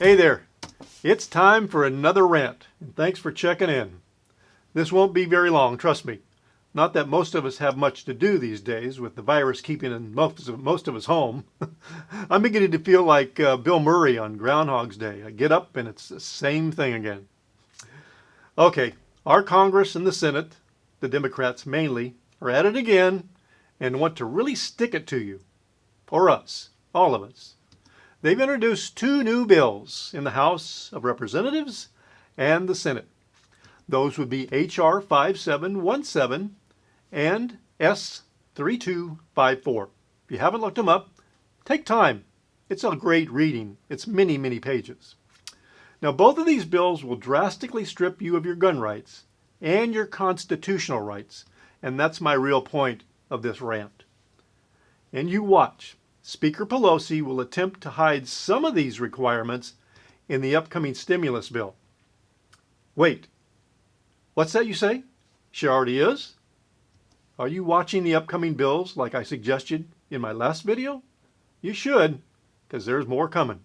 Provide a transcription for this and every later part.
Hey there, it's time for another rant, and thanks for checking in. This won't be very long, trust me. Not that most of us have much to do these days with the virus keeping most of us home. I'm beginning to feel like Bill Murray on Groundhog's Day. I get up and it's the same thing again. Okay, our Congress and the Senate, the Democrats mainly, are at it again and want to really stick it to you. Or us, all of us. They've introduced two new bills in the House of Representatives and the Senate. Those would be H.R. 5717 and S. 3254. If you haven't looked them up, take time. It's a great reading. It's many, many pages. Now, both of these bills will drastically strip you of your gun rights and your constitutional rights, and that's my real point of this rant. And you watch. Speaker Pelosi will attempt to hide some of these requirements in the upcoming stimulus bill. Wait, what's that you say? She already is? Are you watching the upcoming bills like I suggested in my last video? You should, because there's more coming.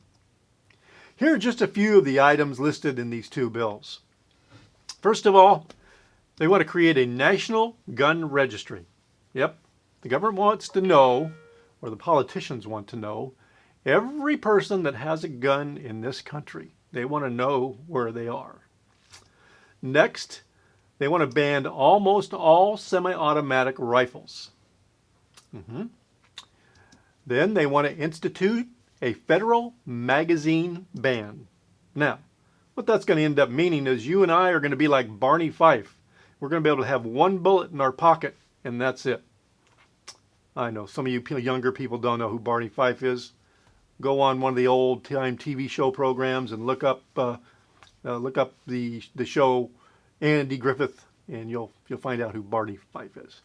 Here are just a few of the items listed in these two bills. First of all, they want to create a national gun registry. Yep, the government wants to know, or the politicians want to know, every person that has a gun in this country. They want to know where they are. Next, they want to ban almost all semi-automatic rifles. Then they want to institute a federal magazine ban. Now, what that's going to end up meaning is you and I are going to be like Barney Fife. We're going to be able to have one bullet in our pocket, and that's it. I know some of you younger people don't know who Barney Fife is. Go on one of the old-time TV show programs and look up the show Andy Griffith, and you'll find out who Barney Fife is.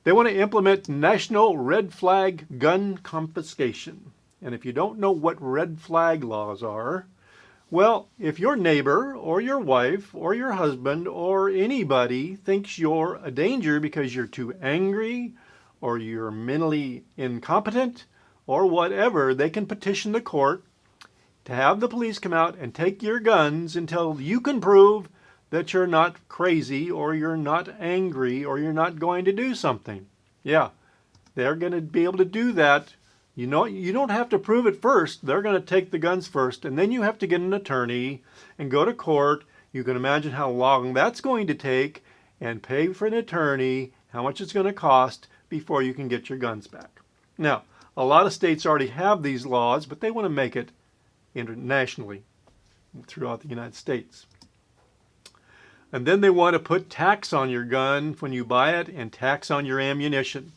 They want to implement national red flag gun confiscation. And if you don't know what red flag laws are, well, if your neighbor or your wife or your husband or anybody thinks you're a danger because you're too angry or you're mentally incompetent or whatever, they can petition the court to have the police come out and take your guns until you can prove that you're not crazy or you're not angry or you're not going to do something. Yeah, they're going to be able to do that. You know, you don't have to prove it first. They're going to take the guns first, and then you have to get an attorney and go to court. You can imagine how long that's going to take and pay for an attorney, how much it's going to cost before you can get your guns back. Now, a lot of states already have these laws, but they want to make it internationally throughout the United States. And then they want to put tax on your gun when you buy it and tax on your ammunition.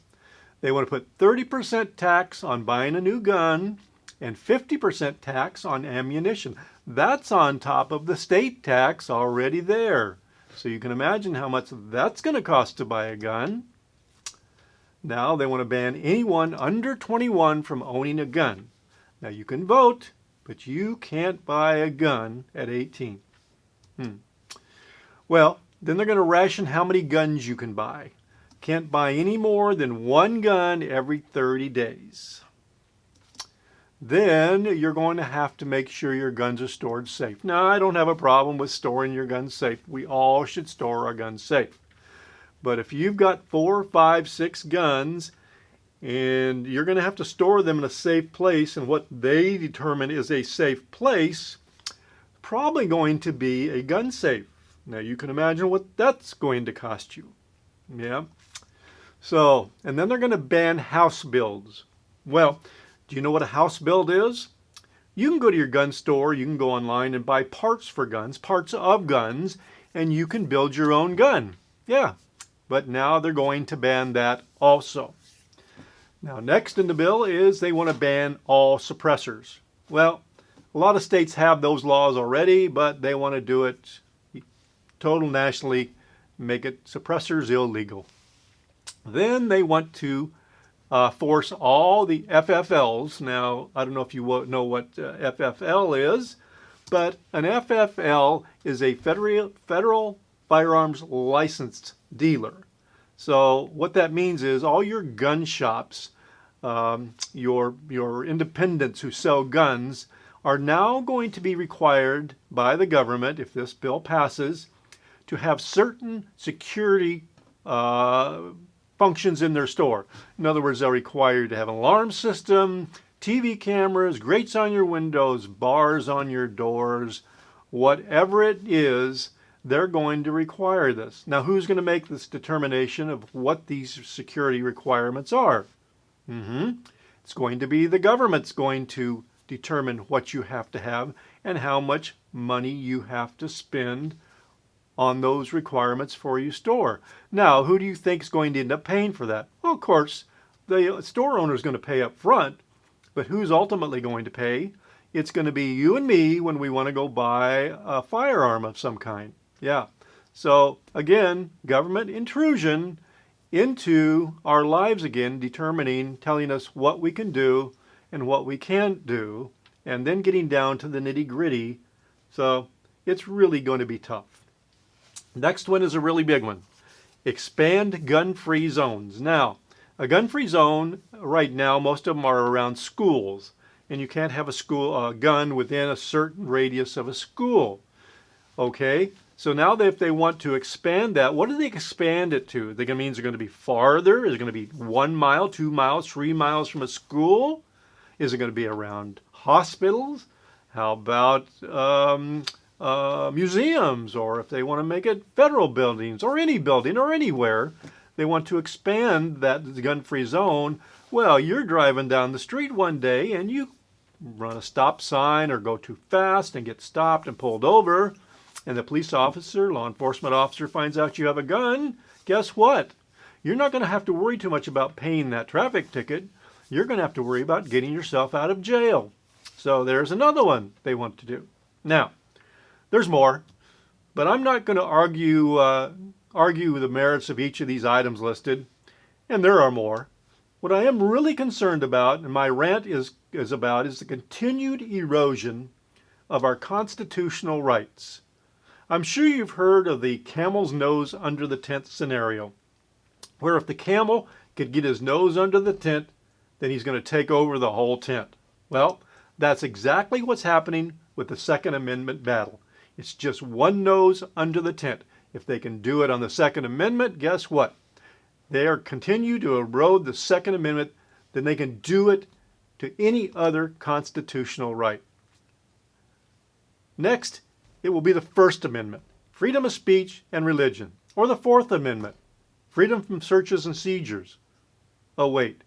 They want to put 30% tax on buying a new gun and 50% tax on ammunition. That's on top of the state tax already there. So you can imagine how much that's going to cost to buy a gun. Now they want to ban anyone under 21 from owning a gun. Now you can vote, but you can't buy a gun at 18. Well, then they're going to ration how many guns you can buy. Can't buy any more than one gun every 30 days. Then you're going to have to make sure your guns are stored safe. Now, I don't have a problem with storing your guns safe. We all should store our guns safe. But if you've got 4, 5, 6 guns, and you're going to have to store them in a safe place, and what they determine is a safe place, probably going to be a gun safe. Now, you can imagine what that's going to cost you. Yeah. So, and then they're going to ban house builds. Well, do you know what a house build is? You can go to your gun store, you can go online and buy parts for guns, parts of guns, and you can build your own gun. Yeah, but now they're going to ban that also. Now, next in the bill is they want to ban all suppressors. Well, a lot of states have those laws already, but they want to do it total nationally, make it suppressors illegal. Then they want to force all the FFLs. Now, I don't know if you know what FFL is, but an FFL is a federal firearms licensed dealer. So what that means is all your gun shops, your independents who sell guns, are now going to be required by the government, if this bill passes, to have certain security functions in their store. In other words, they'll require you to have an alarm system, TV cameras, grates on your windows, bars on your doors, whatever it is, they're going to require this. Now, who's going to make this determination of what these security requirements are? It's going to be the government's going to determine what you have to have and how much money you have to spend on those requirements for your store. Now, who do you think is going to end up paying for that? Well, of course, the store owner is going to pay up front, but who's ultimately going to pay? It's going to be you and me when we want to go buy a firearm of some kind. Yeah. So again, government intrusion into our lives again, determining, telling us what we can do and what we can't do, and then getting down to the nitty-gritty. So it's really going to be tough. Next one is a really big one. Expand gun-free zones. Now, a gun-free zone, right now, most of them are around schools, and you can't have a gun within a certain radius of a school. Okay, so now if they want to expand that, what do they expand it to? That means they're going to be farther? Is it going to be 1 mile, 2 miles, 3 miles from a school? Is it going to be around hospitals? How about museums? Or if they want to make it federal buildings or any building or anywhere, they want to expand that gun-free zone. Well, you're driving down the street one day and you run a stop sign or go too fast and get stopped and pulled over, and the police officer, law enforcement officer, finds out you have a gun. Guess what? You're not going to have to worry too much about paying that traffic ticket. You're going to have to worry about getting yourself out of jail. So there's another one they want to do. Now, there's more, but I'm not going to argue the merits of each of these items listed, and there are more. What I am really concerned about, and my rant is about, is the continued erosion of our constitutional rights. I'm sure you've heard of the camel's nose under the tent scenario, where if the camel could get his nose under the tent, then he's going to take over the whole tent. Well, that's exactly what's happening with the Second Amendment battle. It's just one nose under the tent. If they can do it on the Second Amendment, guess what? They are continue to erode the Second Amendment, then they can do it to any other constitutional right. Next, it will be the First Amendment, freedom of speech and religion, or the Fourth Amendment, freedom from searches and seizures. Oh wait,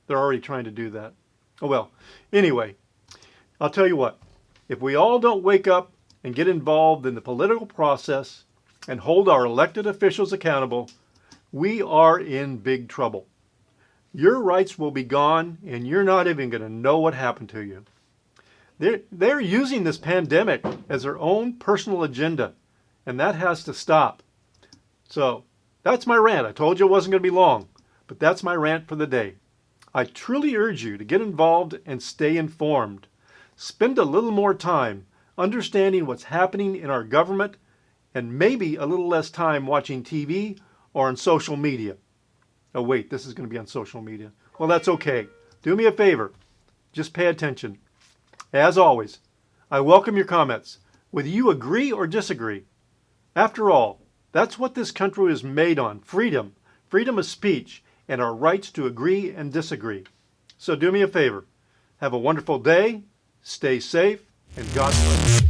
they're already trying to do that. Oh well, anyway, I'll tell you what, if we all don't wake up and get involved in the political process and hold our elected officials accountable, we are in big trouble. Your rights will be gone and you're not even going to know what happened to you. They're using this pandemic as their own personal agenda, and that has to stop. So that's my rant. I told you it wasn't going to be long, but that's my rant for the day. I truly urge you to get involved and stay informed. Spend a little more time understanding what's happening in our government, and maybe a little less time watching TV or on social media. Oh wait, this is going to be on social media. Well, that's okay. Do me a favor. Just pay attention. As always, I welcome your comments, whether you agree or disagree. After all, that's what this country is made on, freedom, freedom of speech, and our rights to agree and disagree. So do me a favor. Have a wonderful day, stay safe, and God bless.